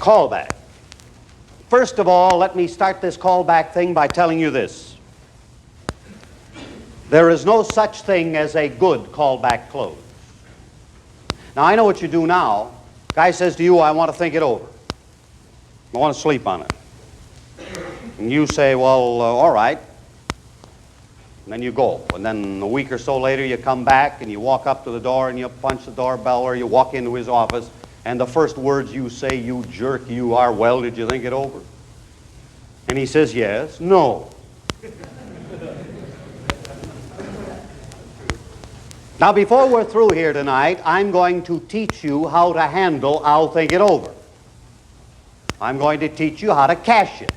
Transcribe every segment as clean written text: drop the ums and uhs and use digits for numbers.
Callback. First of all, let me start this callback thing by telling you this. There is no such thing as a good callback close. Now, I know what you do now. Guy says to you, I want to think it over. I want to sleep on it. And you say, well, all right. And then you go. And then a week or so later, you come back and you walk up to the door and you punch the doorbell or you walk into his office. And the first words you say, you jerk, you are, well, did you think it over? And he says, yes, no. Now, before we're through here tonight, I'm going to teach you how to handle I'll think it over. I'm going to teach you how to cash it.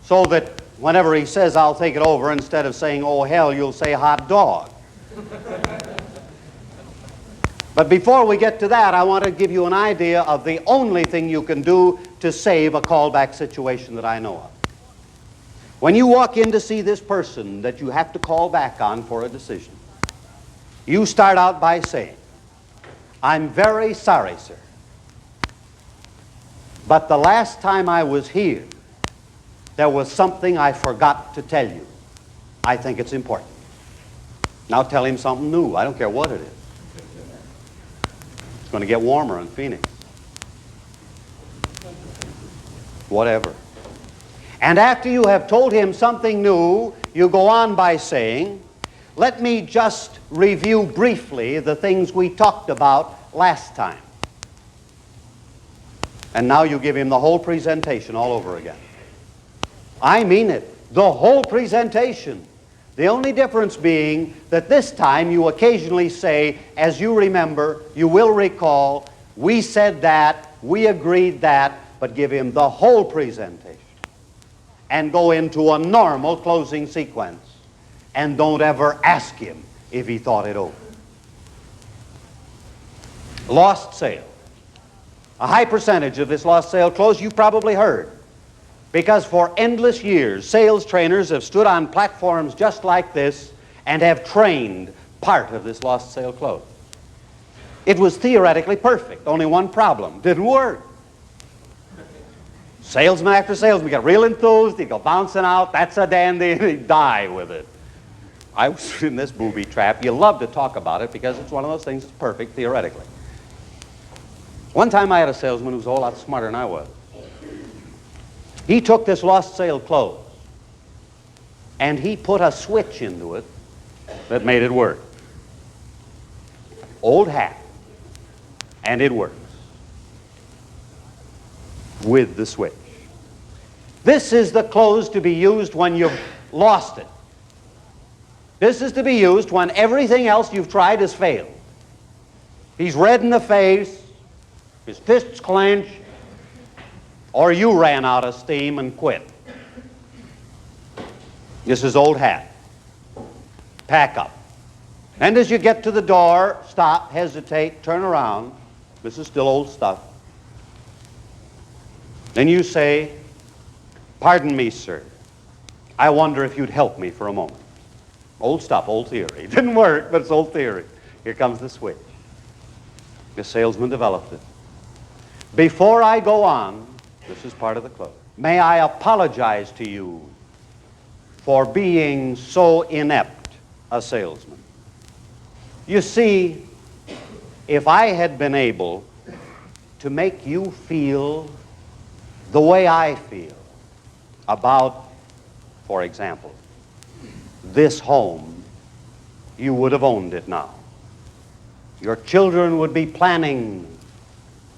So that whenever he says I'll think it over, instead of saying, oh, hell, you'll say hot dog. But before we get to that, I want to give you an idea of the only thing you can do to save a callback situation that I know of. When you walk in to see this person that you have to call back on for a decision, you start out by saying, I'm very sorry, sir, but the last time I was here, there was something I forgot to tell you. I think it's important. Now tell him something new. I don't care what it is. It's going to get warmer in Phoenix. Whatever. And after you have told him something new, you go on by saying, let me just review briefly the things we talked about last time. And now you give him the whole presentation all over again. I mean it, the whole presentation. The only difference being that this time you occasionally say, as you remember, you will recall, we said that, we agreed that, but give him the whole presentation. And go into a normal closing sequence. And don't ever ask him if he thought it over. Lost sale. A high percentage of this lost sale close you've probably heard. Because for endless years, sales trainers have stood on platforms just like this and have trained part of this lost sale close. It was theoretically perfect. Only one problem. Didn't work. Salesman after salesman get real enthused. He'd go bouncing out. That's a dandy. And he'd die with it. I was in this booby trap. You love to talk about it because it's one of those things that's perfect theoretically. One time I had a salesman who was a whole lot smarter than I was. He took this lost sale close and he put a switch into it that made it work. Old hat. And it works. With the switch. This is the close to be used when you've lost it. This is to be used when everything else you've tried has failed. He's red in the face, his fists clenched, or you ran out of steam and quit. This is old hat. Pack up. And as you get to the door, stop, hesitate, turn around. This is still old stuff. Then you say, pardon me, sir. I wonder if you'd help me for a moment. Old stuff, old theory. It didn't work, but it's old theory. Here comes the switch. The salesman developed it. Before I go on, this is part of the close. May I apologize to you for being so inept a salesman. You see, if I had been able to make you feel the way I feel about, for example, this home, you would have owned it now. Your children would be planning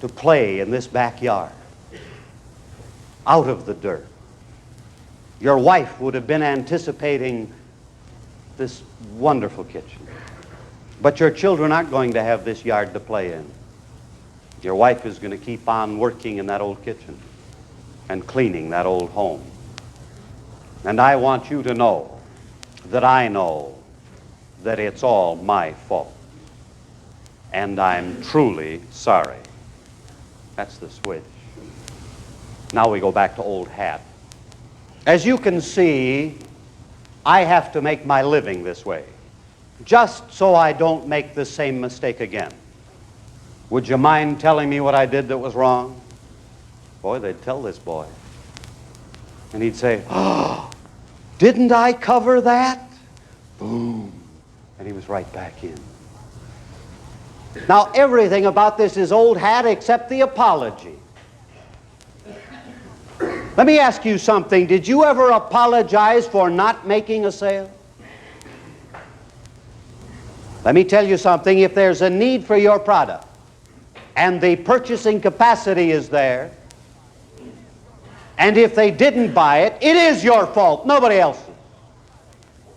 to play in this backyard, out of the dirt. Your wife would have been anticipating this wonderful kitchen. But your children aren't going to have this yard to play in. Your wife is going to keep on working in that old kitchen and cleaning that old home. And I want you to know that I know that it's all my fault. And I'm truly sorry. That's the switch. Now we go back to old hat. As you can see, I have to make my living this way, just so I don't make the same mistake again. Would you mind telling me what I did that was wrong? Boy, they'd tell this boy. And he'd say, "Oh, didn't I cover that?" Boom. And he was right back in. Now, everything about this is old hat except the apology. Let me ask you something. Did you ever apologize for not making a sale? Let me tell you something. If there's a need for your product and the purchasing capacity is there, and if they didn't buy it, it is your fault, nobody else's.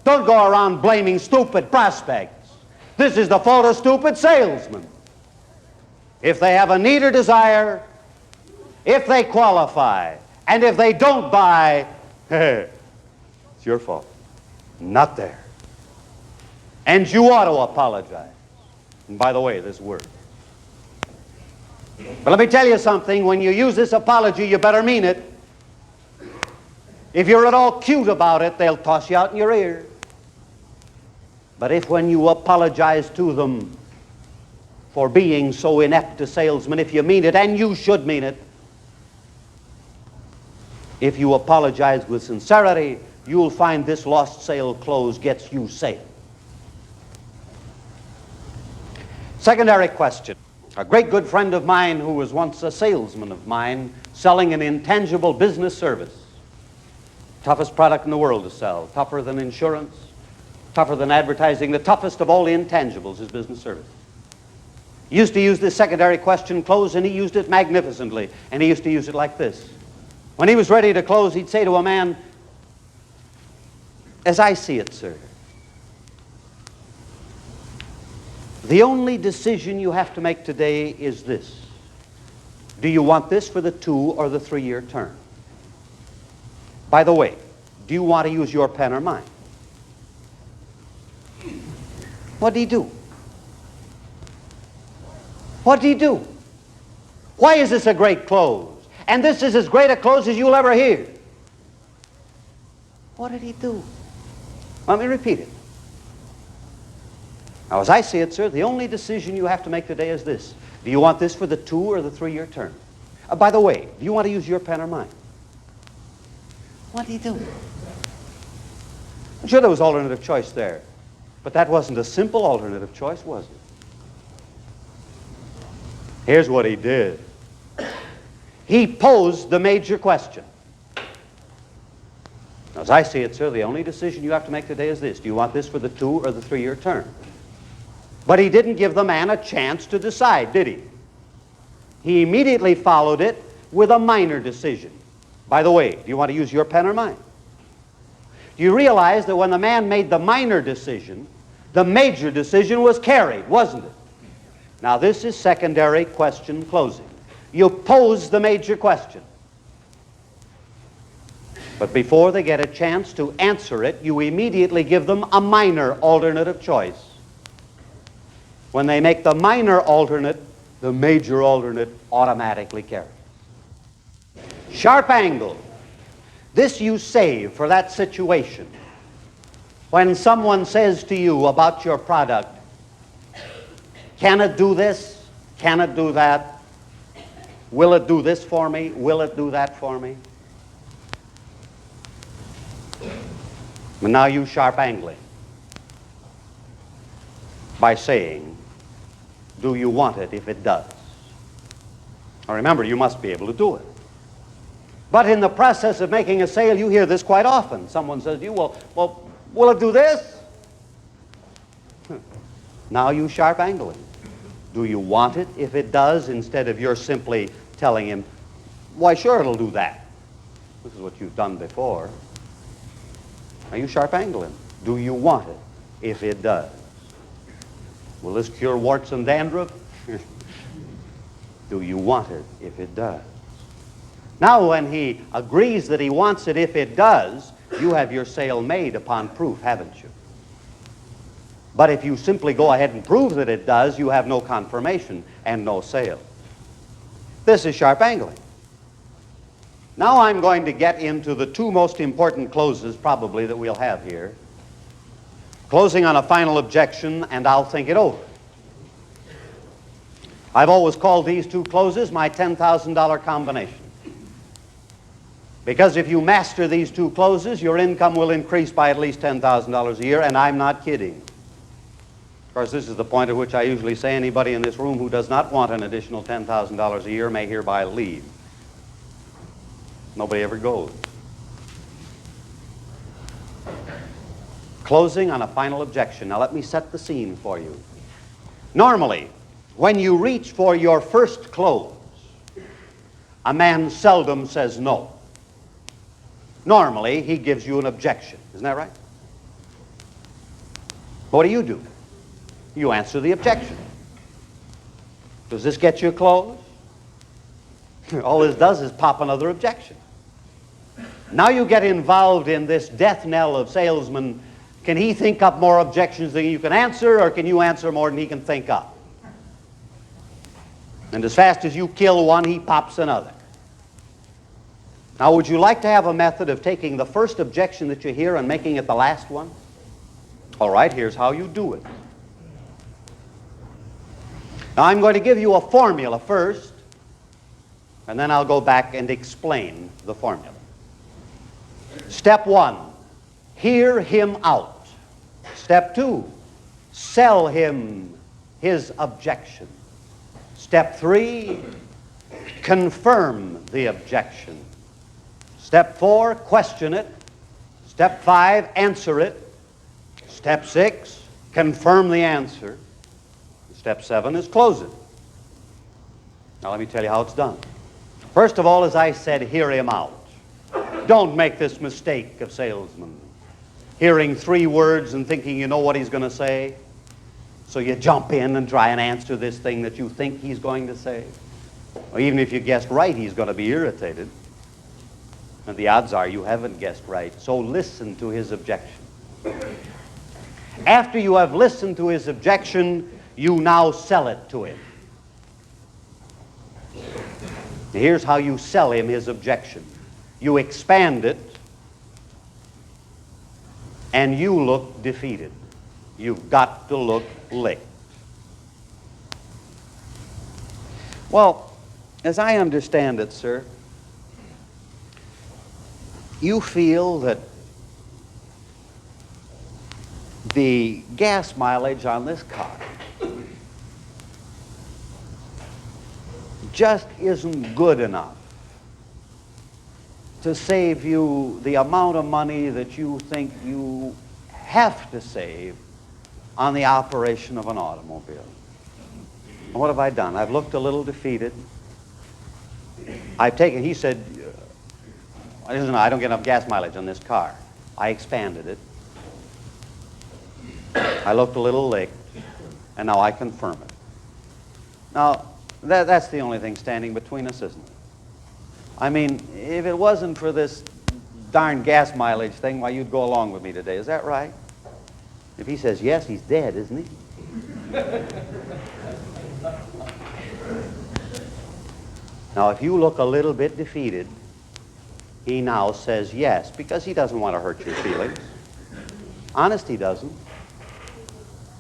Don't go around blaming stupid prospects. This is the fault of stupid salesmen. If they have a need or desire, if they qualify, and if they don't buy, it's your fault, not theirs. And you ought to apologize. And by the way, this works. But let me tell you something. When you use this apology, you better mean it. If you're at all cute about it, they'll toss you out in your ear. But if when you apologize to them for being so inept a salesman, if you mean it, and you should mean it, if you apologize with sincerity, you'll find this lost sale close gets you sale. Secondary question. A great good friend of mine who was once a salesman of mine selling an intangible business service. Toughest product in the world to sell. Tougher than insurance, tougher than advertising. The toughest of all the intangibles is business service. He used to use this secondary question close, and he used it magnificently. And he used to use it like this. When he was ready to close, he'd say to a man, "As I see it, sir, the only decision you have to make today is this. Do you want this for the 2 or the 3 year term? By the way, do you want to use your pen or mine?" What did he do? What did he do? Why is this a great close? And this is as great a close as you'll ever hear. What did he do? Let me repeat it. Now, as I see it, sir, the only decision you have to make today is this. Do you want this for the 2 or the 3 year term? By the way, do you want to use your pen or mine? What did he do? I'm sure there was alternative choice there. But that wasn't a simple alternative choice, was it? Here's what he did. He posed the major question. Now, as I see it, sir, the only decision you have to make today is this. Do you want this for the 2 or the 3 year term? But he didn't give the man a chance to decide, did he? He immediately followed it with a minor decision. By the way, do you want to use your pen or mine? Do you realize that when the man made the minor decision, the major decision was carried, wasn't it? Now, this is secondary question closing. You pose the major question. But before they get a chance to answer it, you immediately give them a minor alternative choice. When they make the minor alternate, the major alternate automatically carries. Sharp angle. This you save for that situation. When someone says to you about your product, "Can it do this? Can it do that? Will it do this for me? Will it do that for me?" And now you sharp angling by saying, "Do you want it if it does?" Now remember, you must be able to do it. But in the process of making a sale, you hear this quite often. Someone says to you, well, will it do this? Now you sharp angling. Do you want it if it does, instead of you're simply telling him, "Why, sure, it'll do that." This is what you've done before. Now you sharp angling. Do you want it if it does? Will this cure warts and dandruff? Do you want it if it does? Now, when he agrees that he wants it if it does, you have your sale made upon proof, haven't you? But if you simply go ahead and prove that it does, you have no confirmation and no sale. This is sharp angling. Now I'm going to get into the 2 most important closes probably that we'll have here. Closing on a final objection, and I'll think it over. I've always called these 2 closes my $10,000 combination. Because if you master these two closes, your income will increase by at least $10,000 a year, and I'm not kidding. Of course, this is the point at which I usually say anybody in this room who does not want an additional $10,000 a year may hereby leave. Nobody ever goes. Closing on a final objection. Now let me set the scene for you. Normally, when you reach for your first close, a man seldom says no. Normally, he gives you an objection. Isn't that right? What do? You answer the objection. Does this get you a close? All this does is pop another objection. Now you get involved in this death knell of salesmen. Can he think up more objections than you can answer, or can you answer more than he can think up? And as fast as you kill one, he pops another. Now, would you like to have a method of taking the first objection that you hear and making it the last one? All right, here's how you do it. Now, I'm going to give you a formula first, and then I'll go back and explain the formula. Step 1, hear him out. Step 2, sell him his objection. Step 3, confirm the objection. Step 4, question it. Step 5, answer it. Step 6, confirm the answer. Step 7 is close it. Now let me tell you how it's done. First of all, as I said, hear him out. Don't make this mistake of salesmen. Hearing 3 words and thinking you know what he's going to say. So you jump in and try and answer this thing that you think he's going to say. Or even if you guessed right, he's going to be irritated. And the odds are you haven't guessed right. So listen to his objection. After you have listened to his objection, you now sell it to him. Here's how you sell him his objection. You expand it, and you look defeated. You've got to look licked. Well, as I understand it, sir, you feel that the gas mileage on this car just isn't good enough to save you the amount of money that you think you have to save on the operation of an automobile. And what have I done? I've looked a little defeated. He said, listen, I don't get enough gas mileage on this car. I expanded it. I looked a little licked, and now I confirm it. Now, that's the only thing standing between us, isn't it? I mean, if it wasn't for this darn gas mileage thing, why, you'd go along with me today. Is that right? If he says yes, he's dead, isn't he? Now, if you look a little bit defeated, he now says yes, because he doesn't want to hurt your feelings. Honest, he doesn't.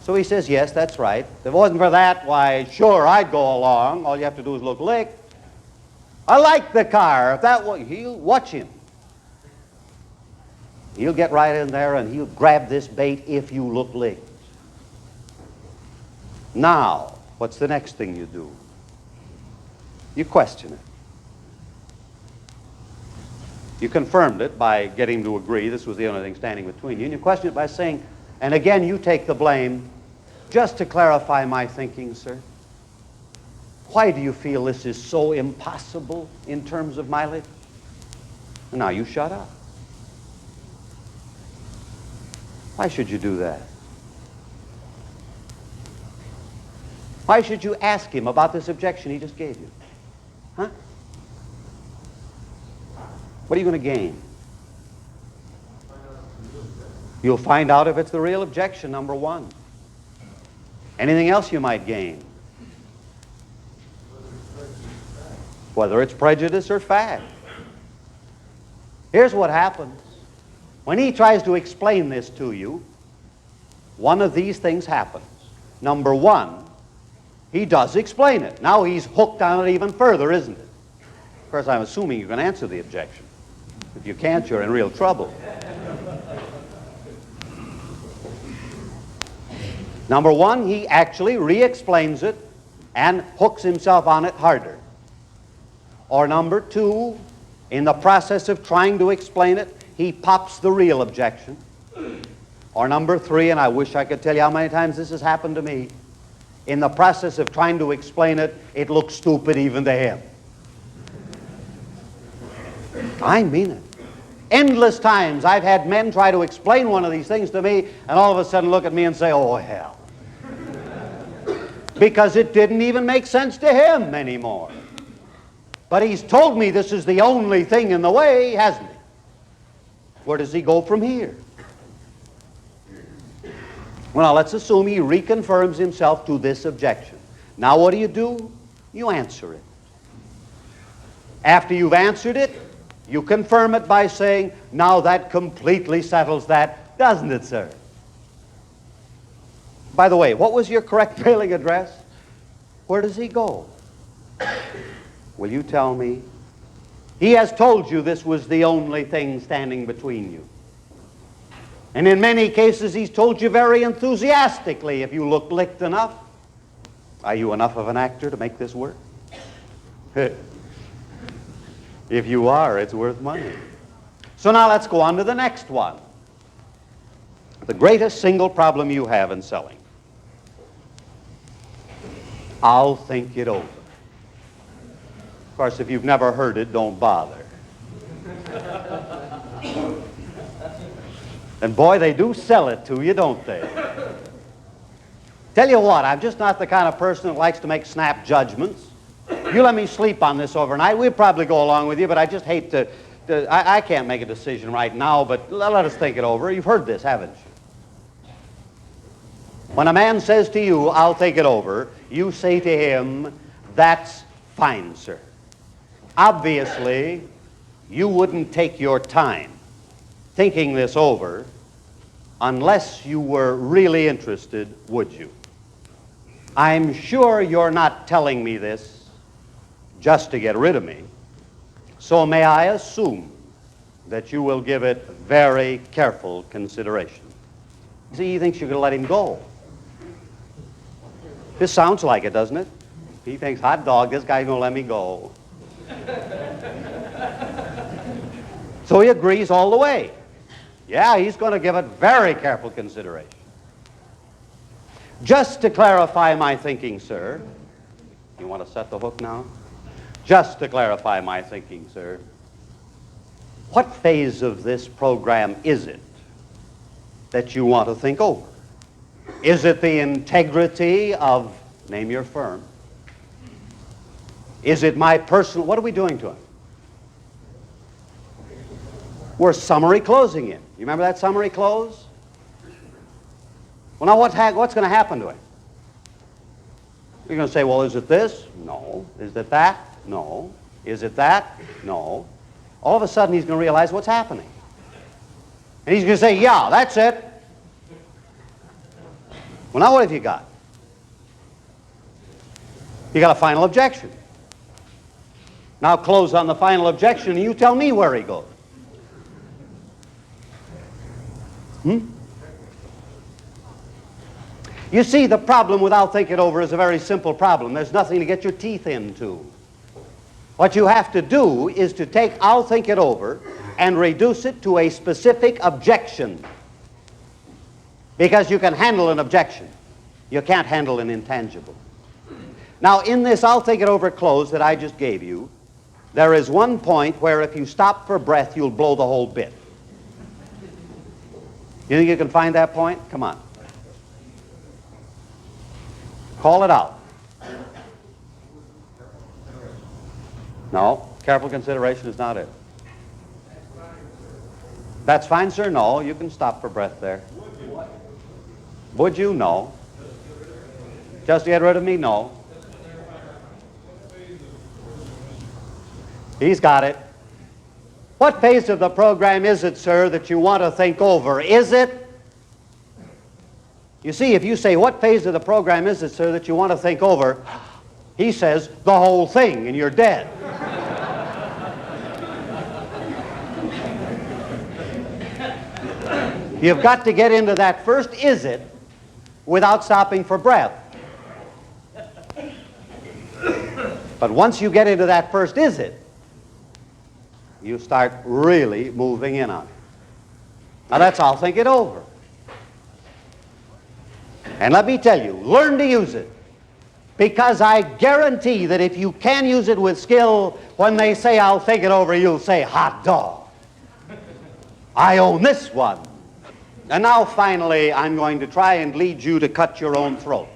So he says, yes, that's right. If it wasn't for that, why, sure, I'd go along. All you have to do is look licked. I like the car. If that was, he'll watch him. He'll get right in there and he'll grab this bait if you look licked. Now, what's the next thing you do? You question it. You confirmed it by getting him to agree this was the only thing standing between you. And you question it by saying, and again, you take the blame, just to clarify my thinking, sir. Why do you feel this is so impossible in terms of mileage? And now you shut up. Why should you do that? Why should you ask him about this objection he just gave you? Huh? What are you going to gain? You'll find out if it's the real objection, number one. Anything else you might gain? Whether it's prejudice or fact. Here's what happens. When he tries to explain this to you, one of these things happens. Number one, he does explain it. Now he's hooked on it even further, isn't it? Of course, I'm assuming you can answer the objection. If you can't, you're in real trouble. Number one, he actually re-explains it and hooks himself on it harder. Or number two, in the process of trying to explain it, he pops the real objection. Or number three, and I wish I could tell you how many times this has happened to me, in the process of trying to explain it, it looks stupid even to him. I mean it. Endless times I've had men try to explain one of these things to me and all of a sudden look at me and say, oh, hell. Because it didn't even make sense to him anymore. But he's told me this is the only thing in the way, hasn't he? Where does he go from here? Well, now let's assume he reconfirms himself to this objection. Now what do? You answer it. After you've answered it, you confirm it by saying, now that completely settles that, doesn't it, sir? By the way, what was your correct mailing address? Where does he go? Will you tell me? He has told you this was the only thing standing between you. And in many cases, he's told you very enthusiastically, if you look licked enough. Are you enough of an actor to make this work? If you are, it's worth money. So now let's go on to the next one. The greatest single problem you have in selling. I'll think it over. Of course, if you've never heard it, don't bother. And boy, they do sell it to you, don't they? Tell you what, I'm just not the kind of person that likes to make snap judgments. You let me sleep on this overnight, we'll probably go along with you, but I just hate to I can't make a decision right now, but let us think it over. You've heard this, haven't you? When a man says to you, I'll think it over, you say to him, that's fine, sir. Obviously, you wouldn't take your time thinking this over unless you were really interested, would you? I'm sure you're not telling me this just to get rid of me, so may I assume that you will give it very careful consideration. See, he thinks you're going to let him go. This sounds like it, doesn't it? He thinks, hot dog, this guy's going to let me go. So he agrees all the way. Yeah, he's going to give it very careful consideration. Just to clarify my thinking, sir. You want to set the hook now? Just to clarify my thinking, sir. What phase of this program is it that you want to think over? Is it the integrity of, name your firm? Is it my personal, what are we doing to him? We're summary closing him. You remember that summary close? Well, now what's going to happen to him? You're going to say, well, is it this? No. Is it that? No. Is it that? No. All of a sudden, he's going to realize what's happening. And he's going to say, yeah, that's it. Well, now what have you got? You got a final objection. Now close on the final objection, and you tell me where he goes. You see, the problem without thinking it over is a very simple problem. There's nothing to get your teeth into. What you have to do is to take I'll think it over and reduce it to a specific objection. Because you can handle an objection. You can't handle an intangible. Now, in this I'll think it over close that I just gave you, there is one point where if you stop for breath, you'll blow the whole bit. You think you can find that point? Come on. Call it out. No, careful consideration is not it. That's fine, sir? No, you can stop for breath there. Would you? No. Just to get rid of me? No. He's got it. What phase of the program is it, sir, that you want to think over? Is it? You see, if you say, what phase of the program is it, sir, that you want to think over? He says, the whole thing, and you're dead. You've got to get into that first is it without stopping for breath. But once you get into that first is it, you start really moving in on it. Now that's all. Think it over. And let me tell you, learn to use it. Because I guarantee that if you can use it with skill, when they say, I'll think it over, you'll say, hot dog. I own this one. And now finally, I'm going to try and lead you to cut your own throats.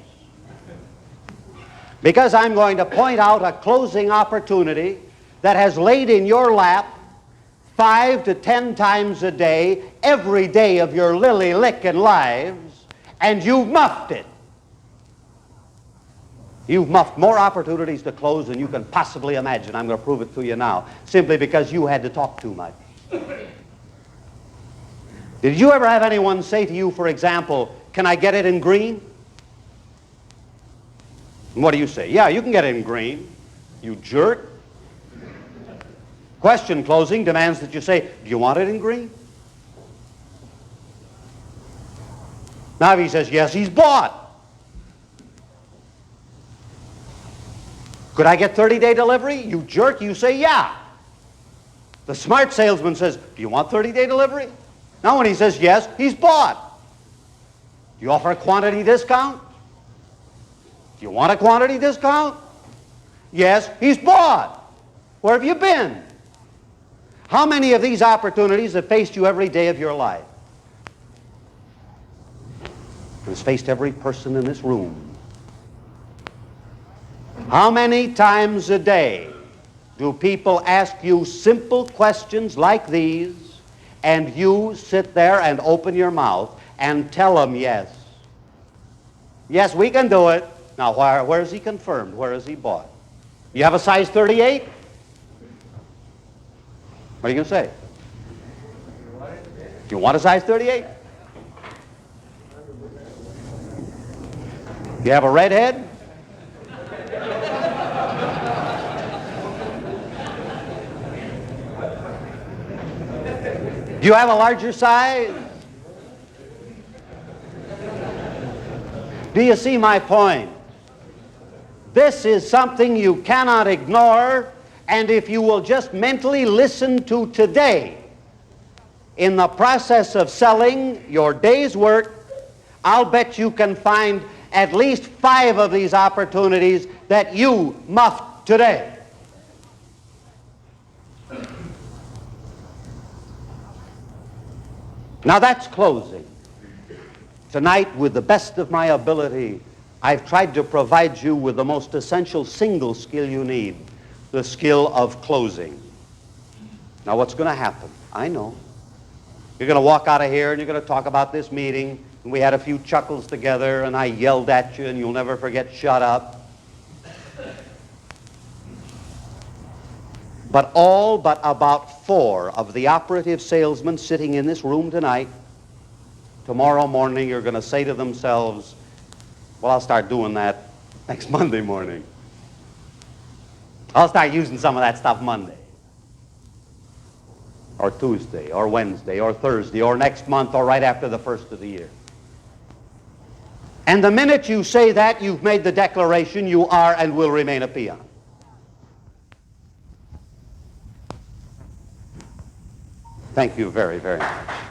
Because I'm going to point out a closing opportunity that has laid in your lap 5 to 10 times a day, every day of your lily-licking lives, and you've muffed it. You've muffed more opportunities to close than you can possibly imagine. I'm going to prove it to you now, simply because you had to talk too much. Did you ever have anyone say to you, for example, can I get it in green? And what do you say? Yeah, you can get it in green, you jerk. Question closing demands that you say, do you want it in green? Now if he says yes, he's bought. Could I get 30-day delivery? You jerk, you say yeah. The smart salesman says, do you want 30-day delivery? Now when he says yes, he's bought. Do you offer a quantity discount? Do you want a quantity discount? Yes, he's bought. Where have you been? How many of these opportunities have faced you every day of your life? It's faced every person in this room. How many times a day do people ask you simple questions like these, and you sit there and open your mouth and tell them yes? Yes, we can do it. Now, where is he confirmed? Where is he bought? You have a size 38? What are you going to say? Do you want a size 38? You have a redhead? Do you have a larger size? Do you see my point? This is something you cannot ignore, and if you will just mentally listen to today, in the process of selling your day's work, I'll bet you can find at least 5 of these opportunities that you muffed today. Now that's closing. Tonight, with the best of my ability, I've tried to provide you with the most essential single skill you need, the skill of closing. Now what's going to happen? I know. You're going to walk out of here and you're going to talk about this meeting, and we had a few chuckles together and I yelled at you and you'll never forget, shut up. But all but about 4 of the operative salesmen sitting in this room tonight, tomorrow morning are going to say to themselves, well, I'll start doing that next Monday morning. I'll start using some of that stuff Monday, or Tuesday, or Wednesday, or Thursday, or next month, or right after the first of the year. And the minute you say that, you've made the declaration you are and will remain a peon. Thank you very, very much.